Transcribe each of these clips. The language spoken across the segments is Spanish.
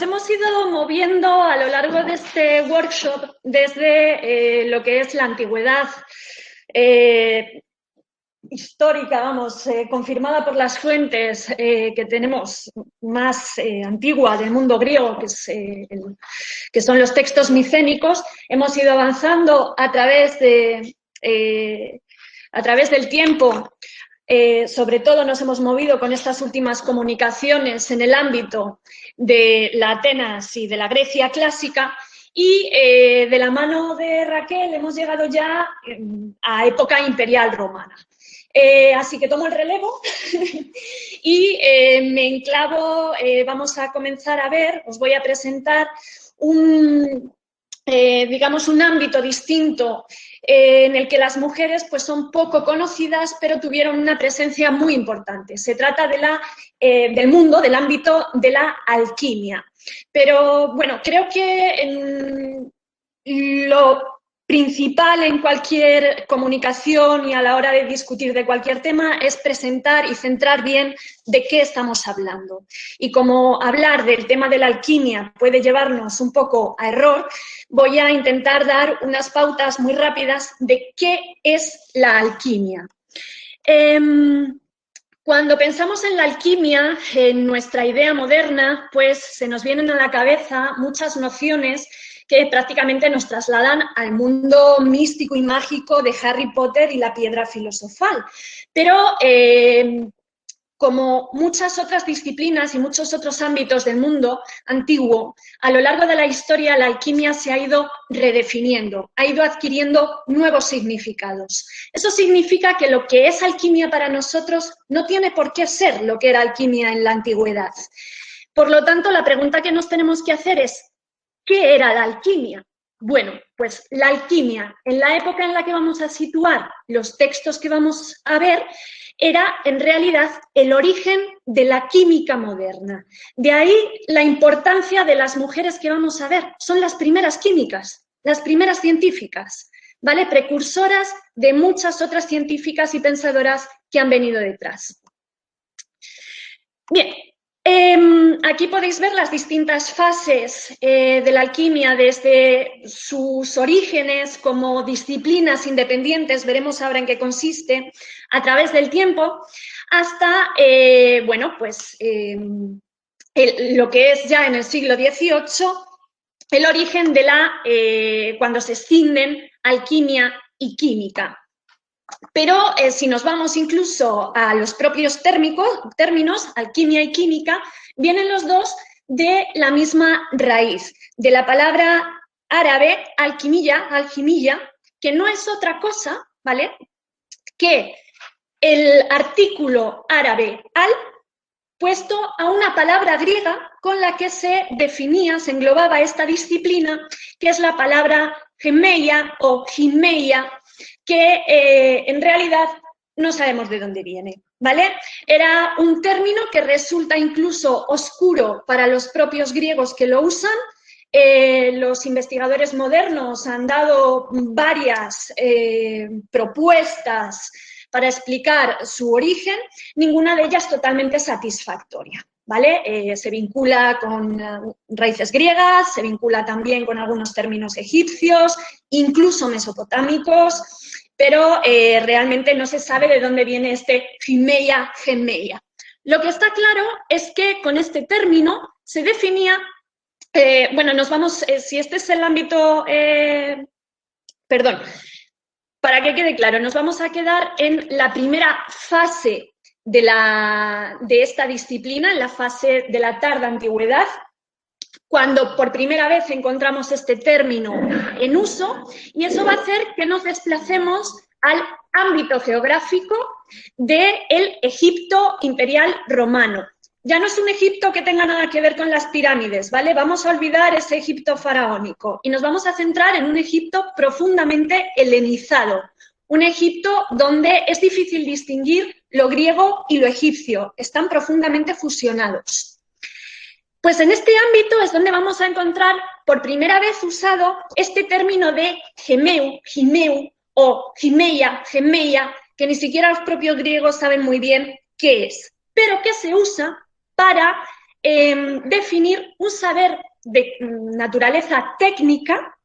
nos hemos ido moviendo a lo largo de este workshop desde lo que es la antigüedad histórica, vamos, confirmada por las fuentes que tenemos más antigua del mundo griego, que son los textos micénicos. Hemos ido avanzando a través del tiempo. Sobre todo nos hemos movido con estas últimas comunicaciones en el ámbito de la Atenas y de la Grecia clásica, y de la mano de Raquel hemos llegado ya a época imperial romana. Así que tomo el relevo y me enclavo. Vamos a comenzar a ver, os voy a presentar digamos, un ámbito distinto en el que las mujeres pues, son poco conocidas, pero tuvieron una presencia muy importante. Se trata del mundo, del ámbito de la alquimia. Pero, bueno, creo que lo principal en cualquier comunicación y a la hora de discutir de cualquier tema es presentar y centrar bien de qué estamos hablando. Y como hablar del tema de la alquimia puede llevarnos un poco a error, voy a intentar dar unas pautas muy rápidas de qué es la alquimia. Cuando pensamos en la alquimia, en nuestra idea moderna, pues se nos vienen a la cabeza muchas nociones que prácticamente nos trasladan al mundo místico y mágico de Harry Potter y la piedra filosofal. Pero como muchas otras disciplinas y muchos otros ámbitos del mundo antiguo, a lo largo de la historia la alquimia se ha ido redefiniendo, ha ido adquiriendo nuevos significados. Eso significa que lo que es alquimia para nosotros no tiene por qué ser lo que era alquimia en la antigüedad. Por lo tanto, la pregunta que nos tenemos que hacer es, ¿qué era la alquimia? Bueno, pues la alquimia, en la época en la que vamos a situar los textos que vamos a ver, era en realidad el origen de la química moderna. De ahí la importancia de las mujeres que vamos a ver. Son las primeras químicas, las primeras científicas, ¿vale? Precursoras de muchas otras científicas y pensadoras que han venido detrás. Bien. Aquí podéis ver las distintas fases de la alquimia desde sus orígenes como disciplinas independientes, veremos ahora en qué consiste, a través del tiempo, hasta, bueno, pues lo que es ya en el siglo XVIII, el origen de cuando se escinden alquimia y química. Pero si nos vamos incluso a los propios términos, alquimia y química, vienen los dos de la misma raíz, de la palabra árabe alquimilla, que no es otra cosa, ¿vale?, que el artículo árabe al puesto a una palabra griega con la que se definía, se englobaba esta disciplina, que es la palabra gemeia o gimeia, que en realidad no sabemos de dónde viene, ¿vale? Era un término que resulta incluso oscuro para los propios griegos que lo usan. Los investigadores modernos han dado varias propuestas para explicar su origen, ninguna de ellas totalmente satisfactoria, ¿vale? Se vincula con raíces griegas, se vincula también con algunos términos egipcios, incluso mesopotámicos, pero realmente no se sabe de dónde viene este gemeia. Lo que está claro es que con este término se definía, bueno, nos vamos, si este es el ámbito, para que quede claro, nos vamos a quedar en la primera fase de esta disciplina, en la fase de la tarda antigüedad, cuando por primera vez encontramos este término en uso, y eso va a hacer que nos desplacemos al ámbito geográfico del Egipto imperial romano. Ya no es un Egipto que tenga nada que ver con las pirámides, ¿vale? Vamos a olvidar ese Egipto faraónico y nos vamos a centrar en un Egipto profundamente helenizado, un Egipto donde es difícil distinguir lo griego y lo egipcio, están profundamente fusionados. Pues en este ámbito es donde vamos a encontrar por primera vez usado este término de gimeu o gemeia, que ni siquiera los propios griegos saben muy bien qué es, pero que se usa para definir un saber de naturaleza técnica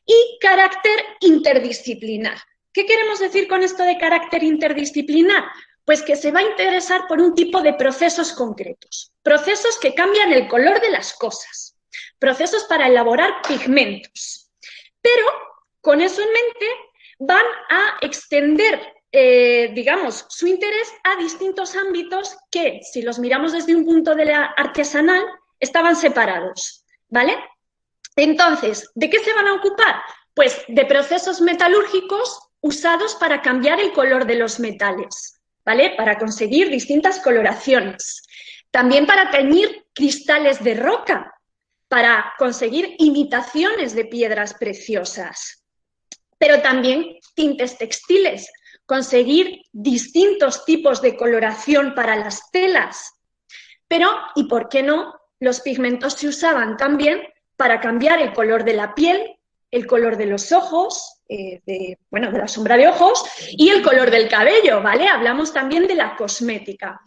y carácter interdisciplinar. ¿Qué queremos decir con esto de carácter interdisciplinar? Pues que se va a interesar por un tipo de procesos concretos, procesos que cambian el color de las cosas, procesos para elaborar pigmentos. Pero con eso en mente van a extender, digamos, su interés a distintos ámbitos que, si los miramos desde un punto de la artesanal, estaban separados, ¿vale? Entonces, ¿de qué se van a ocupar? Pues de procesos metalúrgicos usados para cambiar el color de los metales, ¿vale? Para conseguir distintas coloraciones. También para teñir cristales de roca, para conseguir imitaciones de piedras preciosas. Pero también tintes textiles, conseguir distintos tipos de coloración para las telas. Pero, ¿y por qué no? Los pigmentos se usaban también para cambiar el color de la piel, el color de los ojos, de la sombra de ojos y el color del cabello, ¿vale? Hablamos también de la cosmética.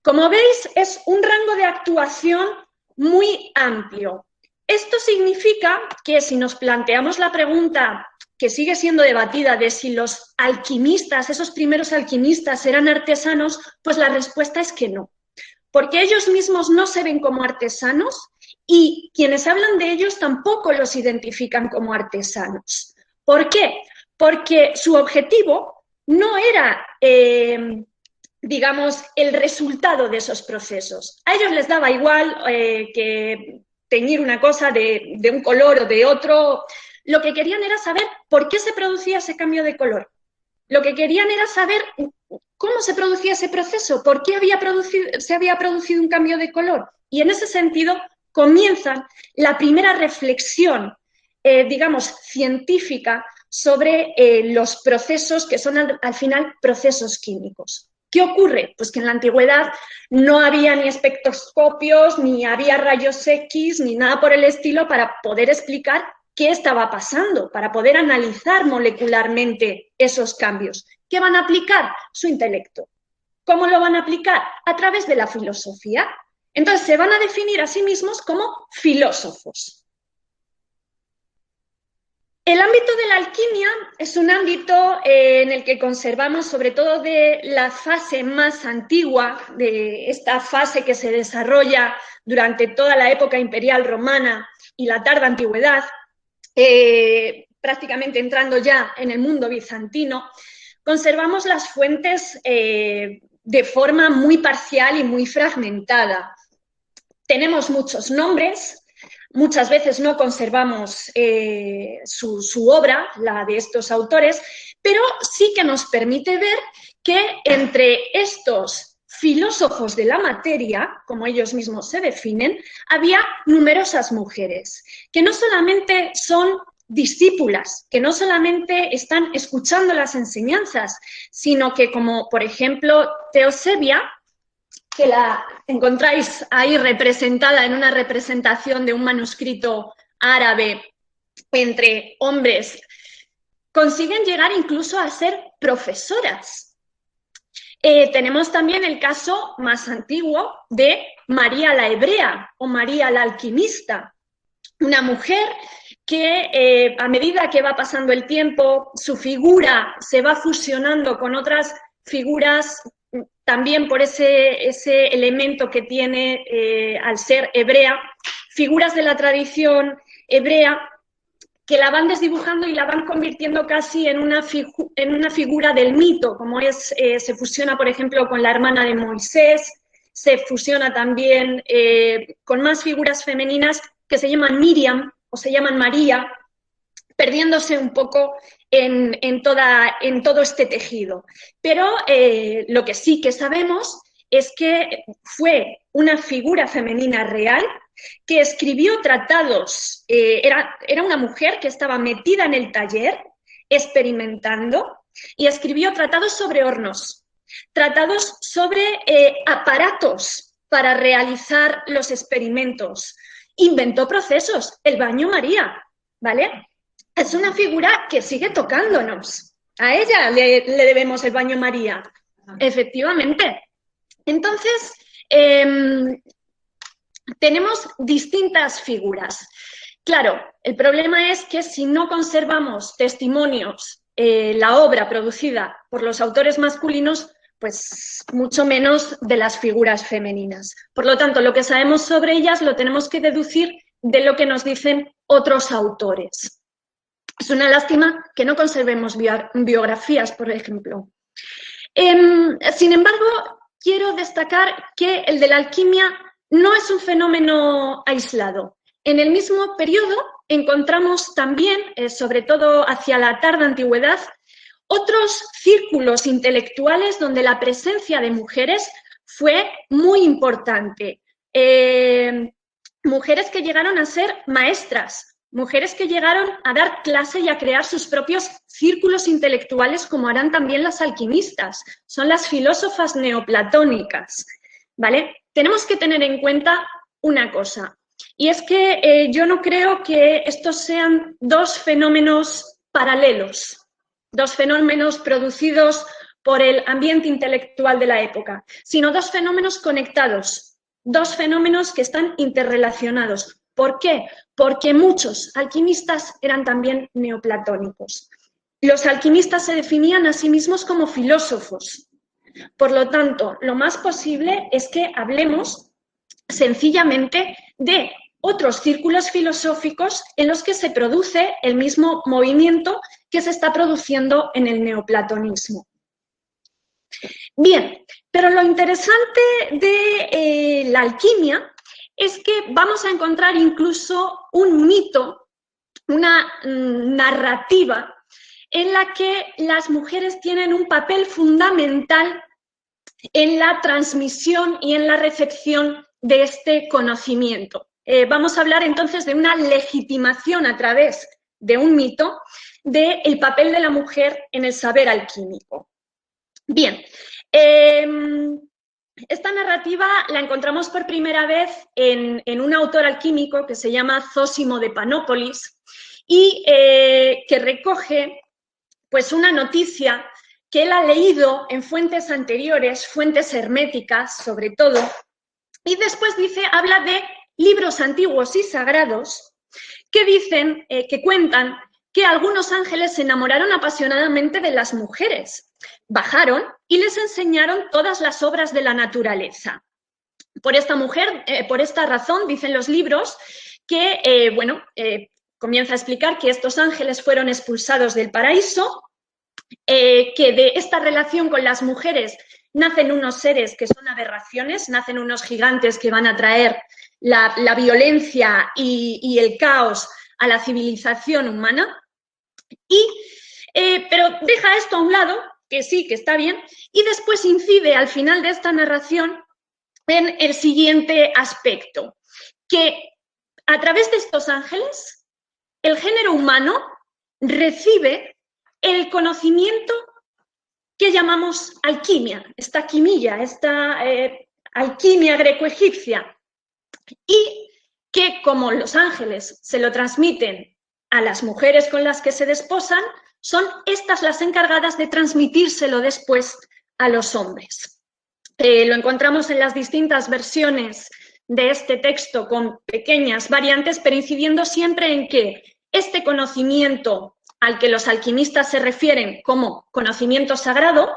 Como veis, es un rango de actuación muy amplio. Esto significa que si nos planteamos la pregunta que sigue siendo debatida de si los alquimistas, esos primeros alquimistas, eran artesanos, pues la respuesta es que no. Porque ellos mismos no se ven como artesanos y quienes hablan de ellos tampoco los identifican como artesanos. ¿Por qué? Porque su objetivo no era, digamos, el resultado de esos procesos. A ellos les daba igual que teñir una cosa de un color o de otro. Lo que querían era saber por qué se producía ese cambio de color. Lo que querían era saber cómo se producía ese proceso, por qué se había producido un cambio de color. Y en ese sentido comienzan la primera reflexión, digamos, científica sobre los procesos que son al final procesos químicos. ¿Qué ocurre? Pues que en la antigüedad no había ni espectroscopios, ni había rayos X, ni nada por el estilo para poder explicar qué estaba pasando, para poder analizar molecularmente esos cambios. ¿Qué van a aplicar? Su intelecto. ¿Cómo lo van a aplicar? A través de la filosofía. Entonces se van a definir a sí mismos como filósofos. El ámbito de la alquimia es un ámbito en el que conservamos, sobre todo de la fase más antigua, de esta fase que se desarrolla durante toda la época imperial romana y la tarda antigüedad, prácticamente entrando ya en el mundo bizantino, conservamos las fuentes de forma muy parcial y muy fragmentada. Tenemos muchos nombres, muchas veces no conservamos su obra, la de estos autores, pero sí que nos permite ver que entre estos filósofos de la materia, como ellos mismos se definen, había numerosas mujeres, que no solamente son discípulas, que no solamente están escuchando las enseñanzas, sino que, como por ejemplo Teosebia, que la encontráis ahí representada en una representación de un manuscrito árabe entre hombres, consiguen llegar incluso a ser profesoras. Tenemos también el caso más antiguo de María la Hebrea o María la Alquimista, una mujer que a medida que va pasando el tiempo, su figura se va fusionando con otras figuras también por ese elemento que tiene al ser hebrea, figuras de la tradición hebrea que la van desdibujando y la van convirtiendo casi en una figura del mito, como se fusiona, por ejemplo, con la hermana de Moisés, se fusiona también con más figuras femeninas que se llaman Miriam o se llaman María, perdiéndose un poco en todo este tejido. Pero lo que sí que sabemos es que fue una figura femenina real que escribió tratados, era una mujer que estaba metida en el taller, experimentando, y escribió tratados sobre hornos, tratados sobre aparatos para realizar los experimentos. Inventó procesos, el baño María, ¿vale? Es una figura que sigue tocándonos. A ella le debemos el baño María, efectivamente. Entonces, tenemos distintas figuras. Claro, el problema es que si no conservamos testimonios, la obra producida por los autores masculinos, pues mucho menos de las figuras femeninas. Por lo tanto, lo que sabemos sobre ellas lo tenemos que deducir de lo que nos dicen otros autores. Es una lástima que no conservemos biografías, por ejemplo. Sin embargo, quiero destacar que el de la alquimia no es un fenómeno aislado. En el mismo periodo encontramos también, sobre todo hacia la tarda antigüedad, otros círculos intelectuales donde la presencia de mujeres fue muy importante. Mujeres que llegaron a ser maestras, mujeres que llegaron a dar clase y a crear sus propios círculos intelectuales, como harán también las alquimistas. Son las filósofas neoplatónicas, ¿vale? Tenemos que tener en cuenta una cosa, y es que yo no creo que estos sean dos fenómenos paralelos, dos fenómenos producidos por el ambiente intelectual de la época, sino dos fenómenos conectados, dos fenómenos que están interrelacionados. ¿Por qué? Porque muchos alquimistas eran también neoplatónicos. Los alquimistas se definían a sí mismos como filósofos. Por lo tanto, lo más posible es que hablemos sencillamente de otros círculos filosóficos en los que se produce el mismo movimiento que se está produciendo en el neoplatonismo. Bien, pero lo interesante de la alquimia es que vamos a encontrar incluso un mito, una narrativa en la que las mujeres tienen un papel fundamental en la transmisión y en la recepción de este conocimiento. Vamos a hablar entonces de una legitimación a través de un mito del papel de la mujer en el saber alquímico. Bien, esta narrativa la encontramos por primera vez en un autor alquímico que se llama Zósimo de Panópolis y que recoge pues una noticia que él ha leído en fuentes anteriores, fuentes herméticas sobre todo, y después habla de libros antiguos y sagrados que dicen, que cuentan que algunos ángeles se enamoraron apasionadamente de las mujeres, bajaron y les enseñaron todas las obras de la naturaleza. Por esta razón, dicen los libros, que, comienza a explicar que estos ángeles fueron expulsados del paraíso, que de esta relación con las mujeres nacen unos seres que son aberraciones, nacen unos gigantes que van a traer la violencia y el caos a la civilización humana, pero deja esto a un lado, que sí, que está bien, y después incide al final de esta narración en el siguiente aspecto, que a través de estos ángeles el género humano recibe el conocimiento que llamamos alquimia, esta quimilla, esta alquimia greco-egipcia, y que como los ángeles se lo transmiten a las mujeres con las que se desposan, son estas las encargadas de transmitírselo después a los hombres. Lo encontramos en las distintas versiones de este texto con pequeñas variantes, pero incidiendo siempre en que este conocimiento al que los alquimistas se refieren como conocimiento sagrado,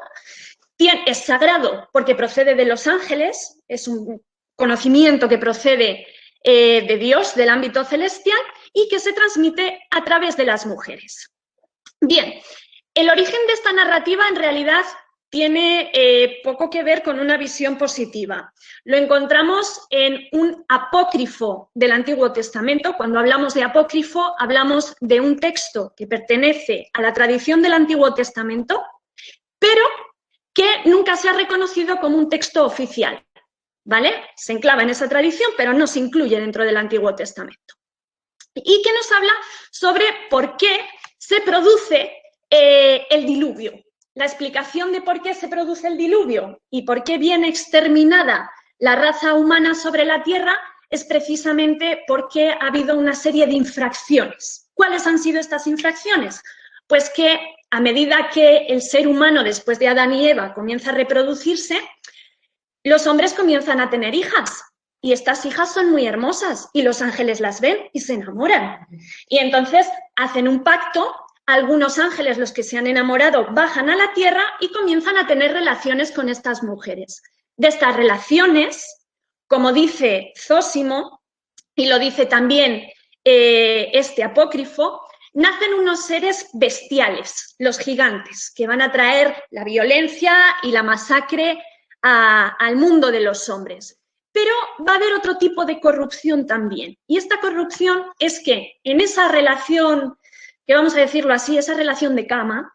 es sagrado porque procede de los ángeles, es un conocimiento que procede de Dios, del ámbito celestial, y que se transmite a través de las mujeres. Bien, el origen de esta narrativa en realidad tiene poco que ver con una visión positiva. Lo encontramos en un apócrifo del Antiguo Testamento. Cuando hablamos de apócrifo, hablamos de un texto que pertenece a la tradición del Antiguo Testamento, pero que nunca se ha reconocido como un texto oficial, ¿vale? Se enclava en esa tradición, pero no se incluye dentro del Antiguo Testamento. Y que nos habla sobre por qué se produce el diluvio. La explicación de por qué se produce el diluvio y por qué viene exterminada la raza humana sobre la Tierra es precisamente porque ha habido una serie de infracciones. ¿Cuáles han sido estas infracciones? Pues que a medida que el ser humano, después de Adán y Eva, comienza a reproducirse, los hombres comienzan a tener hijas. y estas hijas son muy hermosas y los ángeles las ven y se enamoran. Y entonces hacen un pacto, algunos ángeles, los que se han enamorado, bajan a la tierra y comienzan a tener relaciones con estas mujeres. De estas relaciones, como dice Zósimo, y lo dice también este apócrifo, nacen unos seres bestiales, los gigantes, que van a traer la violencia y la masacre al mundo de los hombres. Pero va a haber otro tipo de corrupción también. Y esta corrupción es que en esa relación, que vamos a decirlo así, esa relación de cama,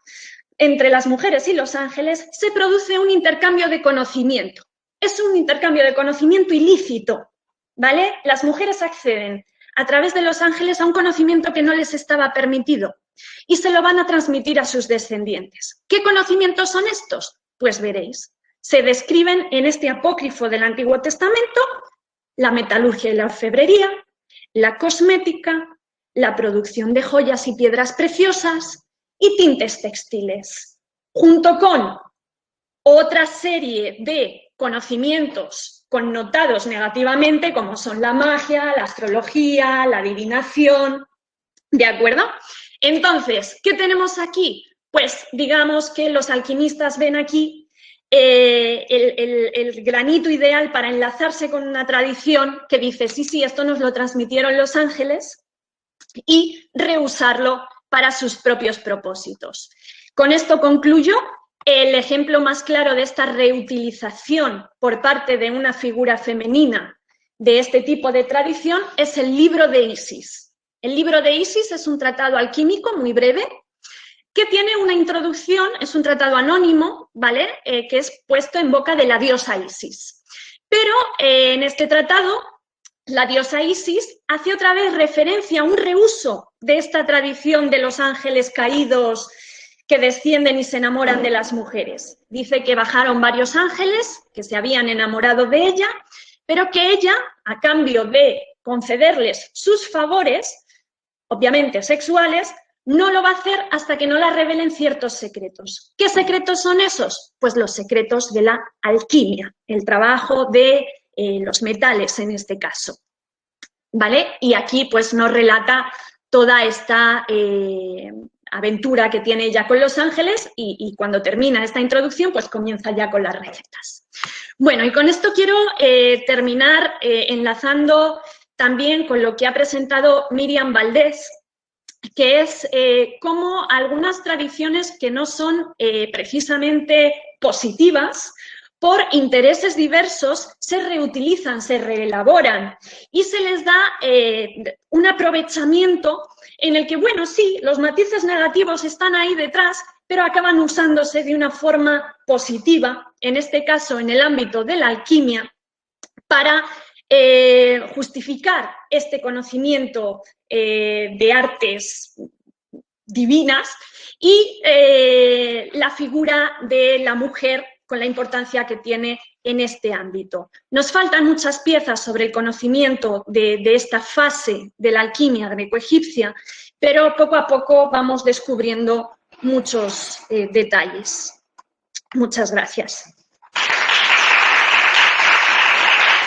entre las mujeres y los ángeles, se produce un intercambio de conocimiento. Es un intercambio de conocimiento ilícito, ¿vale? Las mujeres acceden a través de los ángeles a un conocimiento que no les estaba permitido y se lo van a transmitir a sus descendientes. ¿Qué conocimientos son estos? Pues veréis. Se describen en este apócrifo del Antiguo Testamento la metalurgia y la orfebrería, la cosmética, la producción de joyas y piedras preciosas y tintes textiles, junto con otra serie de conocimientos connotados negativamente, como son la magia, la astrología, la adivinación, ¿de acuerdo? Entonces, ¿qué tenemos aquí? Pues digamos que los alquimistas ven aquí el granito ideal para enlazarse con una tradición que dice, sí, esto nos lo transmitieron los ángeles, y reusarlo para sus propios propósitos. Con esto concluyo. El ejemplo más claro de esta reutilización por parte de una figura femenina de este tipo de tradición es el libro de Isis. El libro de Isis es un tratado alquímico muy breve que tiene una introducción, es un tratado anónimo, ¿vale? Que es puesto en boca de la diosa Isis. Pero en este tratado, la diosa Isis hace otra vez referencia a un reuso de esta tradición de los ángeles caídos que descienden y se enamoran de las mujeres. Dice que bajaron varios ángeles que se habían enamorado de ella, pero que ella, a cambio de concederles sus favores, obviamente sexuales, no lo va a hacer hasta que no la revelen ciertos secretos. ¿Qué secretos son esos? Pues los secretos de la alquimia, el trabajo de los metales en este caso, ¿vale? Y aquí pues nos relata toda esta aventura que tiene ella con los ángeles y cuando termina esta introducción pues comienza ya con las recetas. Bueno, y con esto quiero terminar enlazando también con lo que ha presentado Miriam Valdés, que es cómo algunas tradiciones que no son precisamente positivas, por intereses diversos, se reutilizan, se reelaboran y se les da un aprovechamiento en el que, bueno, sí, los matices negativos están ahí detrás, pero acaban usándose de una forma positiva, en este caso en el ámbito de la alquimia, para justificar este conocimiento de artes divinas y la figura de la mujer con la importancia que tiene en este ámbito. Nos faltan muchas piezas sobre el conocimiento de esta fase de la alquimia greco-egipcia, pero poco a poco vamos descubriendo muchos detalles. Muchas gracias.